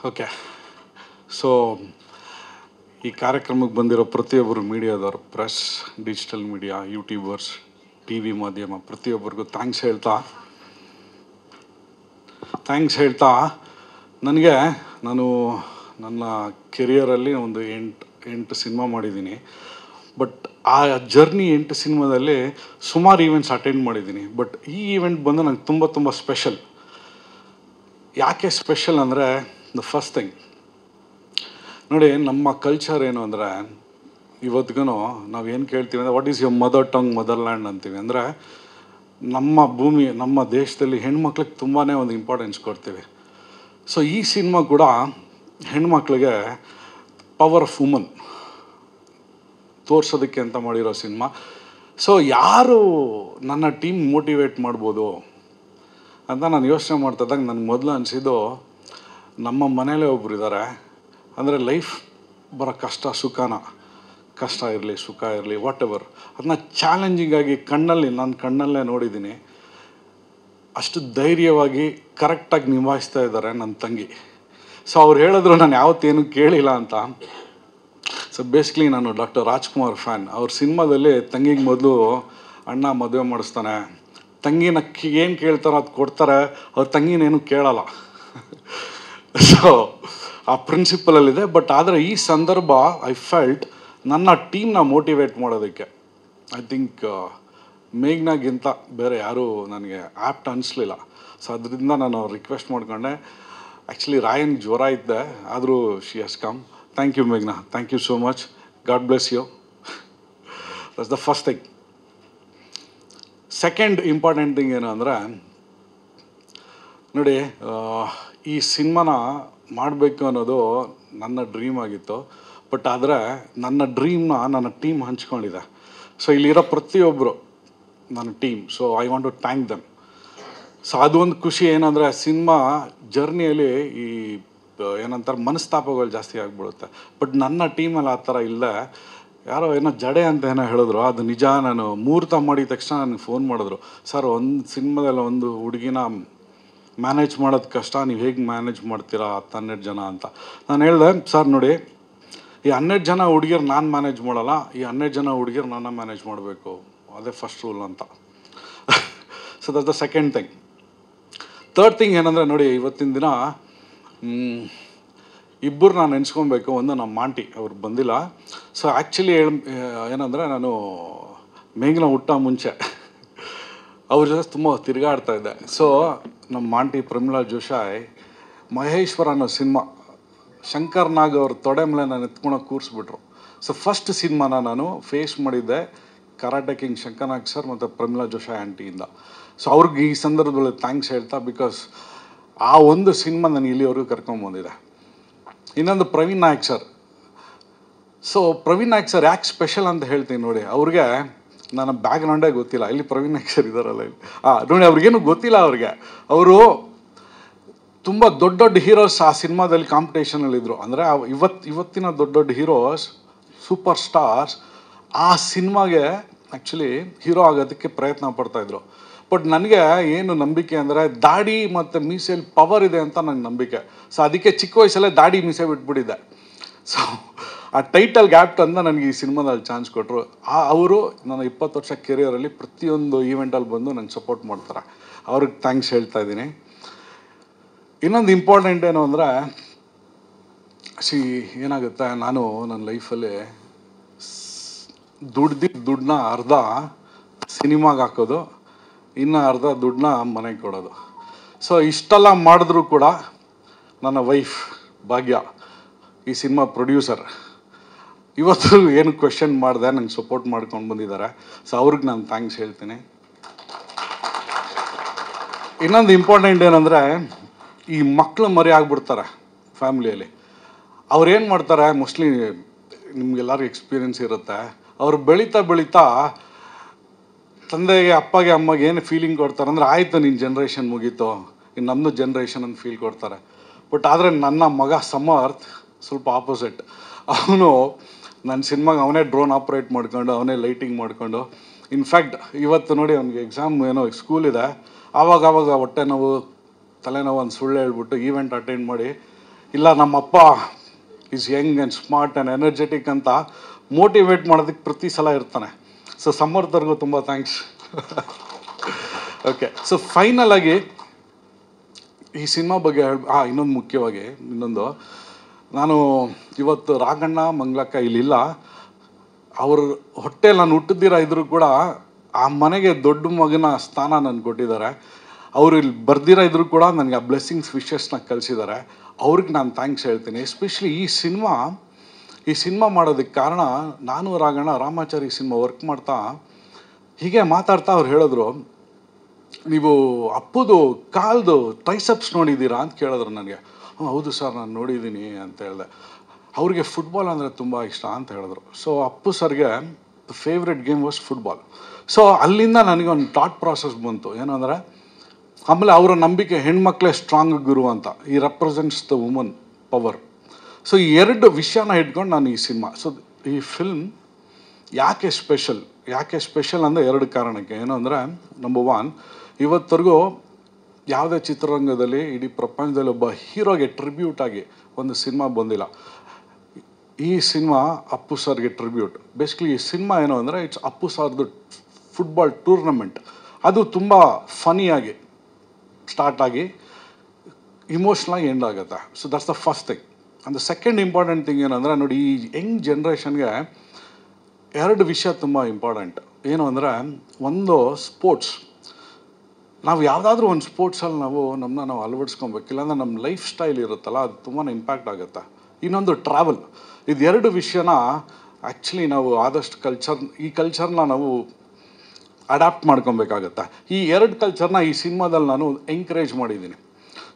Okay. So ಈ ಕಾರ್ಯಕ್ರಮಕ್ಕೆ ಬಂದಿರೋ ಪ್ರತಿಯೊಬ್ಬರು ಮೀಡಿಯಾದವರು, press, digital media, YouTubers, T V ಮಾಧ್ಯಮ, ಪ್ರತಿಯೊಬ್ಬರಿಗೂ ಥ್ಯಾಂಕ್ಸ್ ಹೇಳ್ತಾ ನನಗೆ ನಾನು ನನ್ನ ಕೆರಿಯರಲ್ಲಿ ಒಂದು ಎಂಟು ಸಿನಿಮಾ ಮಾಡಿದ್ದೀನಿ. ಬಟ್ ಆ ಜರ್ನಿ 8 ಸಿನಿಮಾದಲ್ಲಿ ಸುಮಾರು ಈವೆಂಟ್ಸ್ ಅಟೆಂಡ್ ಮಾಡಿದ್ದೀನಿ. ಬಟ್ ಈ ಈವೆಂಟ್ ಬಂದು ನಂಗೆ ತುಂಬ ಸ್ಪೆಷಲ್. ಯಾಕೆ ಸ್ಪೆಷಲ್ ಅಂದರೆ, ದ ಫಸ್ಟ್ ಥಿಂಗ್ ನೋಡಿ, ನಮ್ಮ ಕಲ್ಚರ್ ಏನು ಅಂದರೆ, ಇವತ್ತಿಗೂ ನಾವೇನು ಕೇಳ್ತೀವಿ ಅಂದರೆ, what is your mother tongue, mother land ಅಂತೀವಿ. ಅಂದರೆ ನಮ್ಮ ಭೂಮಿ, ನಮ್ಮ ದೇಶದಲ್ಲಿ ಹೆಣ್ಮಕ್ಳಿಗೆ ತುಂಬಾ ಒಂದು ಇಂಪಾರ್ಟೆನ್ಸ್ ಕೊಡ್ತೀವಿ. ಸೊ ಈ ಸಿನಿಮಾ ಕೂಡ ಹೆಣ್ಮಕ್ಳಿಗೆ ಪವರ್ ಆಫ್ ವುಮನ್ ತೋರಿಸೋದಕ್ಕೆ ಅಂತ ಮಾಡಿರೋ ಸಿನಿಮಾ. ಸೊ ಯಾರು ನನ್ನ ಟೀಮ್ ಮೋಟಿವೇಟ್ ಮಾಡ್ಬೋದು ಅಂತ ನಾನು ಯೋಚನೆ ಮಾಡ್ತಿದ್ದಾಗ ನನಗೆ ಮೊದಲು ಅನಿಸಿದ್ದು, ನಮ್ಮ ಮನೇಲೇ ಒಬ್ಬರು ಇದ್ದಾರೆ. ಅಂದರೆ ಲೈಫ್ ಬರೋ ಕಷ್ಟ ಇರಲಿ, ಸುಖ ಇರಲಿ, ವಾಟ್ ಎವರ್, ಅದನ್ನ ಚಾಲೆಂಜಿಂಗಾಗಿ ನನ್ನ ಕಣ್ಣಲ್ಲೇ ನೋಡಿದ್ದೀನಿ. ಅಷ್ಟು ಧೈರ್ಯವಾಗಿ ಕರೆಕ್ಟಾಗಿ ನಿಭಾಯಿಸ್ತಾ ಇದ್ದಾರೆ ನನ್ನ ತಂಗಿ. ಸೊ ಅವ್ರು ಹೇಳಿದ್ರು ನಾನು ಯಾವತ್ತೇನು ಕೇಳಿಲ್ಲ ಅಂತ. ಸೊ ಬೇಸಿಕ್ಲಿ ನಾನು ಡಾಕ್ಟರ್ ರಾಜ್ಕುಮಾರ್ ಫ್ಯಾನ್. ಅವ್ರ ಸಿನಿಮಾದಲ್ಲಿ ತಂಗಿಗೆ ಮೊದಲು ಅಣ್ಣ ಮದುವೆ ಮಾಡಿಸ್ತಾನೆ, ತಂಗಿನ ಏನು ಕೇಳ್ತಾರೋ ಅದು ಕೊಡ್ತಾರೆ, ಅವ್ರ ತಂಗಿನೇನು ಕೇಳಲ್ಲ. ಸೊ ಆ ಪ್ರಿನ್ಸಿಪಲಲ್ಲಿದೆ. ಬಟ್ ಆದರೆ ಈ ಸಂದರ್ಭ ಐ ಫೆಲ್ಟ್ ನನ್ನ ಟೀಮ್ನ ಮೋಟಿವೇಟ್ ಮಾಡೋದಕ್ಕೆ ಐ ಥಿಂಕ್ ಮೇಘ್ನಾಗಿಂತ ಬೇರೆ ಯಾರೂ ನನಗೆ ಆ್ಯಪ್ಟ್ ಅನ್ನಿಸ್ಲಿಲ್ಲ. ಸೊ ಅದರಿಂದ ನಾನು ರಿಕ್ವೆಸ್ಟ್ ಮಾಡ್ಕೊಂಡೆ. ಆ್ಯಕ್ಚುಲಿ ರಾಯನ್ಗೆ ಜ್ವರ ಇದ್ದೆ, ಆದರೂ she has come. Thank you ಮೇಘ್ನಾ, thank you so much. God bless you. That's the first thing. Second important thing ಏನು ಅಂದರೆ, ನೋಡಿ, ಈ ಸಿನಿಮಾನ ಮಾಡಬೇಕು ಅನ್ನೋದು ನನ್ನ ಡ್ರೀಮ್ ಆಗಿತ್ತು. ಬಟ್ ಆದರೆ ನನ್ನ ಡ್ರೀಮ್ನ ನನ್ನ ಟೀಮ್ ಹಂಚ್ಕೊಂಡಿದೆ. ಸೊ ಇಲ್ಲಿರೋ ಪ್ರತಿಯೊಬ್ಬರು ನನ್ನ team. So I want to thank them. So ಅದೊಂದು ಖುಷಿ. ಏನಂದರೆ ಸಿನಿಮಾ ಜರ್ನಿಯಲ್ಲಿ ಈ ಏನಂತಾರೆ ಮನಸ್ತಾಪಗಳು ಜಾಸ್ತಿ ಆಗಿಬಿಡುತ್ತೆ. ಬಟ್ ನನ್ನ ಟೀಮಲ್ಲಿ ಆ ಥರ ಇಲ್ಲ. ಯಾರೋ ಏನೋ ಜಡೆ ಅಂತ ಏನೋ ಹೇಳಿದ್ರು, ಅದು ನಿಜ. ನಾನು ಮುಹೂರ್ತ ಮಾಡಿದ ತಕ್ಷಣ ನನಗೆ ಫೋನ್ ಮಾಡಿದ್ರು, ಸರ್ ಒಂದು ಸಿನಿಮಾದಲ್ಲಿ ಒಂದು ಹುಡುಗಿನ ಮ್ಯಾನೇಜ್ ಮಾಡೋದು ಕಷ್ಟ, ನೀವು ಹೇಗೆ ಮ್ಯಾನೇಜ್ ಮಾಡ್ತೀರಾ 10-12 ಜನ ಅಂತ. ನಾನು ಹೇಳಿದೆ, ಸರ್ ನೋಡಿ, ಈ 12 ಜನ ಹುಡುಗಿಯರು ನಾನು ಮ್ಯಾನೇಜ್ ಮಾಡಲ್ಲ, ಈ 12 ಜನ ಹುಡುಗಿಯರು ನನ್ನ ಮ್ಯಾನೇಜ್ ಮಾಡಬೇಕು, ಅದೇ ಫಸ್ಟ್ ರೂಲ್ ಅಂತ. So that's the second thing. Third thing ಏನಂದರೆ, ನೋಡಿ, ಇವತ್ತಿನ ದಿನ ಇಬ್ಬರು ನಾನು ನೆನೆಸ್ಕೊಬೇಕು. ಒಂದು ನಮ್ಮ ಆಂಟಿ, ಅವ್ರು ಬಂದಿಲ್ಲ. ಸೊ ಆ್ಯಕ್ಚುಲಿ ಏನಂದರೆ, ನಾನು ಮೇಘ್ನ ಹುಟ್ಟ ಮುಂಚೆ ಅವ್ರ ಜೊತೆ ತುಂಬ ತಿರುಗಾಡ್ತಾ ಇದ್ದೆ. ಸೊ ನಮ್ಮ ಆಂಟಿ ಪ್ರಮೀಳಾ ಜೋಶಾಯ್ ಮಹೇಶ್ವರ ಅನ್ನೋ ಸಿನಿಮಾ ಶಂಕರ್ ನಾಗ್ ಅವ್ರ ತೊಡೆ ಮೇಲೆ ನಾನು ಎತ್ಕೊಂಡು ಕೂರಿಸ್ಬಿಟ್ರು. ಸೊ ಫಸ್ಟ್ ಸಿನಿಮಾನ ನಾನು ಫೇಸ್ ಮಾಡಿದ್ದೆ ಕರಾಟೆ ಕಿಂಗ್ ಶಂಕರ್ ನಾಗ್ ಸರ್ ಮತ್ತು ಪ್ರಮೀಳಾ ಜೋಶಾಯ್ ಆಂಟಿಯಿಂದ. ಸೊ ಅವ್ರಿಗೆ ಈ ಸಂದರ್ಭದಲ್ಲಿ ಥ್ಯಾಂಕ್ಸ್ ಹೇಳ್ತಾ, ಬಿಕಾಸ್ ಆ ಒಂದು ಸಿನಿಮಾ ನಾನು ಇಲ್ಲಿವರೆಗೂ ಕರ್ಕೊಂಬಂದಿದೆ. ಇನ್ನೊಂದು Praveen Nayak sir. So Praveen Nayak sir ಯಾಕೆ ಸ್ಪೆಷಲ್ ಅಂತ ಹೇಳ್ತೀನಿ ನೋಡಿ. ಅವ್ರಿಗೆ ನನ್ನ ಬ್ಯಾಕ್ಗ್ರೌಂಡೇ ಗೊತ್ತಿಲ್ಲ. ಇಲ್ಲಿ ಪ್ರವೀಣ್ ನಾಯಕ್ ಸರ್ ಇದ್ದಾರಲ್ಲ ಇಲ್ಲಿ, ನೋಡಿ, ಅವ್ರಿಗೇನು ಗೊತ್ತಿಲ್ಲ. ಅವರು ತುಂಬ ದೊಡ್ಡ ಹೀರೋಸ್ ಆ ಸಿನಿಮಾದಲ್ಲಿ ಕಾಂಪಿಟೇಷನಲ್ಲಿದ್ದರು. ಅಂದರೆ ಇವತ್ತಿನ ದೊಡ್ಡ ಹೀರೋಸ್, ಸೂಪರ್ ಸ್ಟಾರ್ಸ್ ಆ ಸಿನಿಮಾಗೆ ಆ್ಯಕ್ಚುಲಿ ಹೀರೋ ಆಗೋದಕ್ಕೆ ಪ್ರಯತ್ನ ಪಡ್ತಾಯಿದ್ರು. ಬಟ್ ನನಗೆ ಏನು ನಂಬಿಕೆ ಅಂದರೆ, ದಾಡಿ ಮತ್ತು ಮೀಸೆಯಲ್ಲಿ ಪವರ್ ಇದೆ ಅಂತ ನನಗೆ ನಂಬಿಕೆ. ಸೊ ಅದಕ್ಕೆ ಚಿಕ್ಕ ವಯಸ್ಸಲ್ಲೇ ದಾಡಿ ಮೀಸೆ ಬಿಟ್ಬಿಟ್ಟಿದ್ದೆ. ಸೊ ಆ ಟೈಟಲ್ ಗ್ಯಾಪ್ಟ್ ಅಂತ ನನಗೆ ಈ ಸಿನಿಮಾದಲ್ಲಿ ಚಾನ್ಸ್ ಕೊಟ್ಟರು. ಅವರು ನನ್ನ 20 ವರ್ಷ ಕೆರಿಯರಲ್ಲಿ ಪ್ರತಿಯೊಂದು ಈವೆಂಟಲ್ಲಿ ಬಂದು ನನಗೆ ಸಪೋರ್ಟ್ ಮಾಡ್ತಾರೆ. ಅವ್ರಿಗೆ ಥ್ಯಾಂಕ್ಸ್ ಹೇಳ್ತಾ ಇದ್ದೀನಿ. ಇನ್ನೊಂದು ಇಂಪಾರ್ಟೆಂಟ್ ಏನು ಅಂದರೆ, ಏನಾಗುತ್ತೆ, ನಾನು ನನ್ನ ಲೈಫಲ್ಲಿ ದುಡ್ಡನ್ನ ಅರ್ಧ ಸಿನಿಮಾಗೆ ಹಾಕೋದು, ಇನ್ನು ಅರ್ಧ ದುಡ್ಡನ್ನ ಮನೆಗೆ ಕೊಡೋದು. ಸೊ ಇಷ್ಟೆಲ್ಲ ಮಾಡಿದ್ರೂ ಕೂಡ ನನ್ನ ವೈಫ್ ಭಾಗ್ಯ, ಈ ಸಿನಿಮಾ ಪ್ರೊಡ್ಯೂಸರ್, ಇವತ್ತು ಏನು ಕ್ವೆಶ್ಚನ್ ಮಾಡಿದೆ ನಂಗೆ ಸಪೋರ್ಟ್ ಮಾಡ್ಕೊಂಡು ಬಂದಿದ್ದಾರೆ. ಸೊ ಅವ್ರಿಗೆ ನಾನು ಥ್ಯಾಂಕ್ಸ್ ಹೇಳ್ತೀನಿ. ಇನ್ನೊಂದು ಇಂಪಾರ್ಟೆಂಟ್ ಏನಂದರೆ, ಈ ಮಕ್ಕಳು ಮರಿ ಆಗ್ಬಿಡ್ತಾರೆ ಫ್ಯಾಮಿಲಿಯಲ್ಲಿ. ಅವ್ರೇನು ಮಾಡ್ತಾರೆ, ಮೋಸ್ಟ್ಲಿ ನಿಮ್ಗೆಲ್ಲರಿಗೂ ಎಕ್ಸ್ಪೀರಿಯೆನ್ಸ್ ಇರುತ್ತೆ, ಅವ್ರು ಬೆಳೀತಾ ತಂದೆಗೆ, ಅಪ್ಪಗೆ, ಅಮ್ಮಗೆ ಏನು ಫೀಲಿಂಗ್ ಕೊಡ್ತಾರೆ ಅಂದರೆ, ಆಯಿತು ನಿನ್ನ ಜನ್ರೇಷನ್ ಮುಗೀತು, ಇನ್ನು ನಮ್ಮದು ಜನ್ರೇಷನ್ ಅಂತ ಫೀಲ್ ಕೊಡ್ತಾರೆ. ಬಟ್ ಆದರೆ ನನ್ನ ಮಗ ಸಮರ್ಥ್ ಸ್ವಲ್ಪ ಆಪೋಸಿಟ್. ಅವನು ನನ್ನ ಸಿನಿಮಾಗೆ ಅವನೇ ಡ್ರೋನ್ ಆಪ್ರೇಟ್ ಮಾಡ್ಕೊಂಡು, ಅವನೇ ಲೈಟಿಂಗ್ ಮಾಡಿಕೊಂಡು, ಇನ್ಫ್ಯಾಕ್ಟ್ ಇವತ್ತು ನೋಡಿ ಅವ್ನಿಗೆ ಎಕ್ಸಾಮ್ ಏನೋ ಸ್ಕೂಲ್ ಇದೆ, ಆವಾಗ ಹೊಟ್ಟೆ ನೋವು ತಲೆನೋವು ಒಂದು ಸುಳ್ಳು ಹೇಳ್ಬಿಟ್ಟು ಈವೆಂಟ್ ಅಟೆಂಡ್ ಮಾಡಿ ಇಲ್ಲ ನಮ್ಮಪ್ಪ is Young and smart and energetic ಅಂತ ಮೋಟಿವೇಟ್ ಮಾಡೋದಕ್ಕೆ ಪ್ರತಿ ಸಲ ಇರ್ತಾನೆ. ಸೊ ಸಮರ್ಥರ್ಗೂ ತುಂಬ ಥ್ಯಾಂಕ್ಸ್. ಓಕೆ, ಸೊ ಫೈನಲ್ ಆಗಿ ಈ ಸಿನಿಮಾ ಬಗ್ಗೆ ಇನ್ನೊಂದು ಮುಖ್ಯವಾಗಿ ನಾನು ಇವತ್ತು ರಾಘಣ್ಣ ಮಂಗ್ಲಕ್ಕ ಇಲ್ಲಿಲ್ಲ. ಅವ್ರ ಹೊಟ್ಟೆಲಿ ನಾನು ಹುಟ್ಟಿದ್ದೀರ ಇದ್ರೂ ಕೂಡ ಆ ಮನೆಗೆ ದೊಡ್ಡ ಮಗನ ಸ್ಥಾನ ನನಗೆ ಕೊಟ್ಟಿದ್ದಾರೆ. ಅವರು ಇಲ್ಲಿ ಬರ್ದಿರ ಇದ್ರೂ ಕೂಡ ನನಗೆ ಆ ಬ್ಲೆಸ್ಸಿಂಗ್ಸ್ ವಿಶಸ್ನ ಕಲಿಸಿದ್ದಾರೆ. ಅವ್ರಿಗೆ ನಾನು ಥ್ಯಾಂಕ್ಸ್ ಹೇಳ್ತೀನಿ. ಎಸ್ಪೆಷಲಿ ಈ ಸಿನಿಮಾ ಮಾಡೋದಕ್ಕೆ ಕಾರಣ ನಾನು ರಾಮಾಚಾರಿ ಸಿನಿಮಾ ವರ್ಕ್ ಮಾಡ್ತಾ ಹೀಗೆ ಮಾತಾಡ್ತಾ ಅವ್ರು ಹೇಳಿದ್ರು, ನೀವು ಅಪ್ಪುದು ಕಾಲ್ದು ಟ್ರೈಸೆಪ್ಸ್ ನೋಡಿದ್ದೀರಾ ಅಂತ ಕೇಳಿದ್ರು ನನಗೆ. ಹೌದು ಸರ್ ನಾನು ನೋಡಿದ್ದೀನಿ ಅಂತ ಹೇಳಿದೆ. ಅವ್ರಿಗೆ ಫುಟ್ಬಾಲ್ ಅಂದರೆ ತುಂಬ ಇಷ್ಟ ಅಂತ ಹೇಳಿದ್ರು. ಸೊ ಅಪ್ಪು ಸರ್ಗೆ favourite game was football. So ಅಲ್ಲಿಂದ ನನಗೆ ಒಂದು ಥಾಟ್ ಪ್ರಾಸೆಸ್ ಬಂತು, ಏನು ಅಂದರೆ ಆಮೇಲೆ ಅವರ ನಂಬಿಕೆ ಹೆಣ್ಮಕ್ಳೇ ಸ್ಟ್ರಾಂಗ್ ಗುರು ಅಂತ. ಈ represents the woman power. So ಈ ಎರಡು ವಿಷಯನ ಇಟ್ಕೊಂಡು ನಾನು ಈ ಸಿನಿಮಾ, ಸೊ ಈ ಫಿಲ್ಮ್ ಯಾಕೆ ಸ್ಪೆಷಲ್ ಅಂದರೆ ಎರಡು ಕಾರಣಕ್ಕೆ. ಏನು ಅಂದರೆ ನಂಬರ್ 1, ಇವತ್ತರೆಗೂ ಯಾವುದೇ ಚಿತ್ರರಂಗದಲ್ಲಿ ಇಡೀ ಪ್ರಪಂಚದಲ್ಲಿ ಒಬ್ಬ ಹೀರೋಗೆ ಟ್ರಿಬ್ಯೂಟ್ ಆಗಿ ಒಂದು ಸಿನಿಮಾ ಬಂದಿಲ್ಲ. ಈ ಸಿನಿಮಾ ಅಪ್ಪು ಸರ್ಗೆ ಟ್ರಿಬ್ಯೂಟ್. ಬೇಸಿಕಲಿ ಈ ಸಿನಿಮಾ ಏನು ಅಂದರೆ ಇಟ್ಸ್ ಅಪ್ಪು ಸರ್ದು ಫುಟ್ಬಾಲ್ ಟೂರ್ನಮೆಂಟ್. ಅದು ತುಂಬ ಫನಿಯಾಗಿ ಸ್ಟಾರ್ಟ್ ಆಗಿ ಇಮೋಷ್ನಲಾಗಿ ಎಂಡ್ ಆಗುತ್ತೆ. So that's the first thing. And the second important thing ಏನಂದರೆ ನೋಡಿ, ಈ ಯಂಗ್ ಜನ್ರೇಷನ್ಗೆ ಎರಡು ವಿಷಯ ತುಂಬ ಇಂಪಾರ್ಟೆಂಟ್. ಏನು ಅಂದರೆ ಒಂದು ಸ್ಪೋರ್ಟ್ಸ್. ನಾವು ಯಾವುದಾದ್ರೂ ಒಂದು ಸ್ಪೋರ್ಟ್ಸಲ್ಲಿ ನಾವು ಅಳವಡಿಸ್ಕೊಬೇಕು, ಇಲ್ಲಾಂದ್ರೆ ನಮ್ಮ ಲೈಫ್ ಸ್ಟೈಲ್ ಇರುತ್ತಲ್ಲ ಅದು ತುಂಬಾ ಇಂಪ್ಯಾಕ್ಟ್ ಆಗುತ್ತೆ. ಇನ್ನೊಂದು ಟ್ರಾವೆಲ್. ಇದೆರಡು ವಿಷಯನ ಆ್ಯಕ್ಚುಲಿ ನಾವು ಆದಷ್ಟು ಈ ಕಲ್ಚರ್ನ ನಾವು ಅಡ್ಯಾಪ್ಟ್ ಮಾಡ್ಕೊಬೇಕಾಗತ್ತೆ. ಈ ಎರಡು ಕಲ್ಚರ್ನ ಈ ಸಿನಿಮಾದಲ್ಲಿ ನಾನು ಎಂಕರೇಜ್ ಮಾಡಿದ್ದೀನಿ.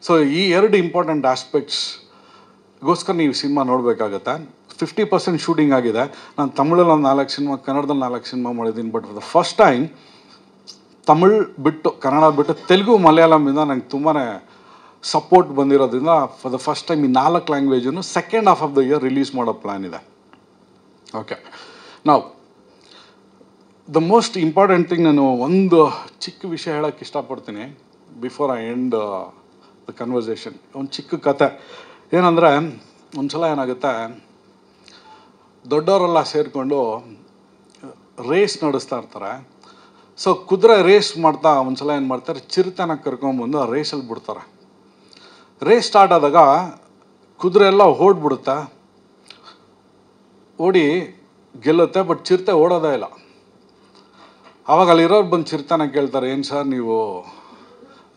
ಸೊ ಈ ಎರಡು ಇಂಪಾರ್ಟೆಂಟ್ ಆಸ್ಪೆಕ್ಟ್ಸ್ಗೋಸ್ಕರ ನೀವು ಸಿನಿಮಾ ನೋಡಬೇಕಾಗತ್ತೆ. 50% ಶೂಟಿಂಗ್ ಆಗಿದೆ. ನಾನು ತಮಿಳಲ್ಲಿ ಒಂದು 4 ಸಿನಿಮಾ, ಕನ್ನಡದಲ್ಲಿ 4 ಸಿನಿಮಾ ಮಾಡಿದ್ದೀನಿ. But for the first time Tamil ಬಿಟ್ಟು, ಕನ್ನಡ ಬಿಟ್ಟು, ತೆಲುಗು, ಮಲಯಾಳಮಿಂದ ನಂಗೆ ತುಂಬಾ ಸಪೋರ್ಟ್ ಬಂದಿರೋದ್ರಿಂದ ಫಾರ್ ದ ಫಸ್ಟ್ ಟೈಮ್ ಈ 4 ಲ್ಯಾಂಗ್ವೇಜನ್ನು second half of the year release ಮಾಡೋ ಪ್ಲ್ಯಾನ್ ಇದೆ. ಓಕೆ, ನಾವು ದ ಮೋಸ್ಟ್ ಇಂಪಾರ್ಟೆಂಟ್ ಥಿಂಗ್, ನಾನು ಒಂದು ಚಿಕ್ಕ ವಿಷಯ ಹೇಳೋಕ್ಕೆ ಇಷ್ಟಪಡ್ತೀನಿ before I end the conversation. ಒಂದು ಚಿಕ್ಕ ಕತೆ ಏನಂದರೆ, ಒಂದು ಸಲ ಏನಾಗುತ್ತೆ, ದೊಡ್ಡವರೆಲ್ಲ ಸೇರಿಕೊಂಡು ರೇಸ್ ನಡೆಸ್ತಾ ಇರ್ತಾರೆ. ಸೊ ಕುದುರೆ ರೇಸ್ ಮಾಡ್ತಾ ಒಂದು ಸಲ ಏನು ಮಾಡ್ತಾರೆ, ಚಿರತೆನ ಕರ್ಕೊಂಬಂದು ಆ ರೇಸಲ್ಲಿ ಬಿಡ್ತಾರೆ. ರೇಸ್ ಸ್ಟಾರ್ಟ್ ಆದಾಗ ಕುದುರೆ ಎಲ್ಲ ಓಡ್ಬಿಡುತ್ತೆ, ಓಡಿ ಗೆಲ್ಲುತ್ತೆ. ಬಟ್ ಚಿರತೆ ಓಡೋದೇ ಇಲ್ಲ. ಆವಾಗ ಅಲ್ಲಿರೋರು ಬಂದು ಚಿರತೆನ ಕೇಳ್ತಾರೆ, ಏನು ಸರ್ ನೀವು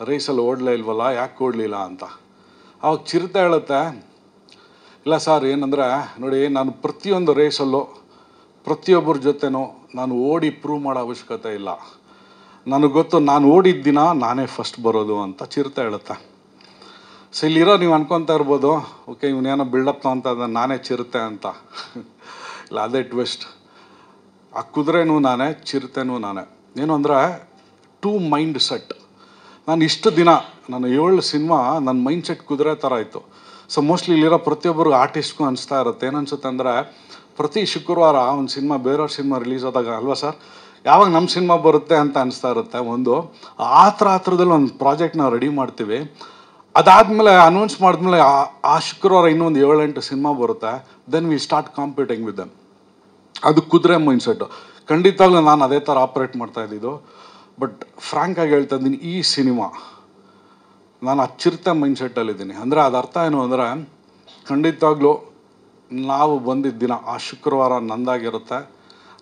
ರೇಸಲ್ಲಿ ಓಡಲೇ ಇಲ್ವಲ್ಲ, ಯಾಕೆ ಓಡಲಿಲ್ಲ ಅಂತ. ಆವಾಗ ಚಿರತೆ ಹೇಳುತ್ತೆ, ಇಲ್ಲ ಸರ್, ಏನಂದರೆ ನೋಡಿ, ನಾನು ಪ್ರತಿಯೊಂದು ರೇಸಲ್ಲೂ ಪ್ರತಿಯೊಬ್ಬರ ಜೊತೆನೂ ನಾನು ಓಡಿ ಪ್ರೂವ್ ಮಾಡೋ ಅವಶ್ಯಕತೆ ಇಲ್ಲ. ನನಗೆ ಗೊತ್ತು, ನಾನು ಓಡಿದ ದಿನ ನಾನೇ ಫಸ್ಟ್ ಬರೋದು ಅಂತ ಚಿರತೆ ಹೇಳುತ್ತೆ. ಸೊ ಇಲ್ಲಿರೋ ನೀವು ಅನ್ಕೊತಾ ಇರ್ಬೋದು, ಓಕೆ ಇವನೇನೋ ಬಿಲ್ಡಪ್ ಅಂತ ನಾನೇ ಚಿರತೆ ಅಂತ. ಇಲ್ಲ, ಅದೇ ಟ್ವಿಸ್ಟ್. ಆ ಕುದುರೆನೂ ನಾನೇ, ಚಿರತೆನೂ ನಾನೇ. ಏನು ಅಂದರೆ ಟೂ ಮೈಂಡ್ ಸೆಟ್. ನಾನು ಇಷ್ಟು ದಿನ ನಾನು 7 ಸಿನಿಮಾ ನನ್ನ ಮೈಂಡ್ ಸೆಟ್ ಕುದುರೆ ಥರ ಇತ್ತು. ಸೊ ಮೋಸ್ಟ್ಲಿ ಇಲ್ಲಿರೋ ಪ್ರತಿಯೊಬ್ಬರು ಆರ್ಟಿಸ್ಟ್ಗೂ ಅನಿಸ್ತಾ ಇರುತ್ತೆ. ಏನನ್ಸುತ್ತೆ ಅಂದರೆ, ಪ್ರತಿ ಶುಕ್ರವಾರ ಒಂದು ಸಿನಿಮಾ, ಬೇರೆಯವ್ರ ಸಿನಿಮಾ ರಿಲೀಸ್ ಆದಾಗ, ಅಲ್ವಾ ಸರ್, ಯಾವಾಗ ನಮ್ಮ ಸಿನಿಮಾ ಬರುತ್ತೆ ಅಂತ ಅನಿಸ್ತಾ ಇರುತ್ತೆ. ಒಂದು ಹತ್ರದಲ್ಲಿ ಒಂದು ಪ್ರಾಜೆಕ್ಟ್ ನಾವು ರೆಡಿ ಮಾಡ್ತೀವಿ. ಅದಾದಮೇಲೆ ಅನೌನ್ಸ್ ಮಾಡಿದ್ಮೇಲೆ ಆ ಶುಕ್ರವಾರ ಇನ್ನೊಂದು 7-8 ಸಿನಿಮಾ ಬರುತ್ತೆ. Then we start competing with them. ಅದು ಕುದುರೆ ಮೈಂಡ್ಸೆಟ್ಟು. ಖಂಡಿತವಾಗ್ಲೂ ನಾನು ಅದೇ ಥರ ಆಪ್ರೇಟ್ ಮಾಡ್ತಾ ಇದ್ದಿದ್ದು. ಬಟ್ ಫ್ರ್ಯಾಂಕಾಗಿ ಹೇಳ್ತಾ ಇದ್ದೀನಿ, ಈ ಸಿನಿಮಾ ನಾನು ಆ ಚಿರತೆ ಮೈಂಡ್ಸೆಟ್ಟಲ್ಲಿದ್ದೀನಿ. ಅಂದರೆ ಅದು ಅರ್ಥ ಏನು ಅಂದರೆ, ಖಂಡಿತವಾಗ್ಲೂ ನಾವು ಬಂದಿದ್ದ ದಿನ ಆ ಶುಕ್ರವಾರ ನಂದಾಗಿರುತ್ತೆ,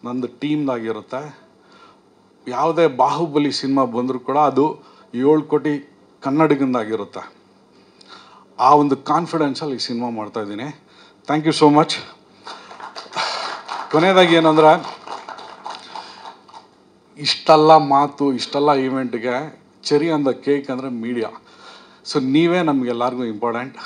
ನಂದು ಟೀಮ್ದಾಗಿರುತ್ತೆ. ಯಾವುದೇ ಬಾಹುಬಲಿ ಸಿನಿಮಾ ಬಂದರೂ ಕೂಡ ಅದು 7 ಕೋಟಿ ಕನ್ನಡಿಗಂದಾಗಿರುತ್ತೆ. ಆ ಒಂದು ಕಾನ್ಫಿಡೆನ್ಸಲ್ಲಿ ಈ ಸಿನಿಮಾ ಮಾಡ್ತಾಯಿದ್ದೀನಿ. Thank you so much. ಕೊನೆಯದಾಗಿ ಏನಂದರೆ, ಇಷ್ಟೆಲ್ಲ ಮಾತು, ಇಷ್ಟೆಲ್ಲ ಈವೆಂಟ್ಗೆ ಚೆರಿ ಆನ್ ದ ಕೇಕ್ ಅಂದರೆ ಮೀಡಿಯಾ. ಸೊ ನೀವೇ ನಮಗೆಲ್ಲರಿಗೂ ಇಂಪಾರ್ಟೆಂಟ್.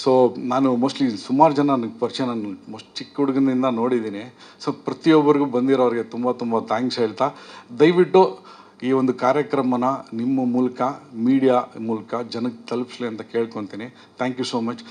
ಸೊ ನಾನು ಮೋಸ್ಟ್ಲಿ ಸುಮಾರು ಜನ ನನಗೆ ಪರಿಚಯ, ನಾನು ಚಿಕ್ಕ ಹುಡುಗನಿಂದ ನೋಡಿದ್ದೀನಿ. ಸೊ ಪ್ರತಿಯೊಬ್ಬರಿಗೂ ಬಂದಿರೋರಿಗೆ ತುಂಬ ತುಂಬ ಥ್ಯಾಂಕ್ಸ್ ಹೇಳ್ತಾ, ದಯವಿಟ್ಟು ಈ ಒಂದು ಕಾರ್ಯಕ್ರಮನ ನಿಮ್ಮ ಮೂಲಕ, ಮೀಡಿಯಾ ಮೂಲಕ ಜನಕ್ಕೆ ತಲುಪಿಸ್ಲಿ ಅಂತ ಕೇಳ್ಕೊತೀನಿ. Thank you so much.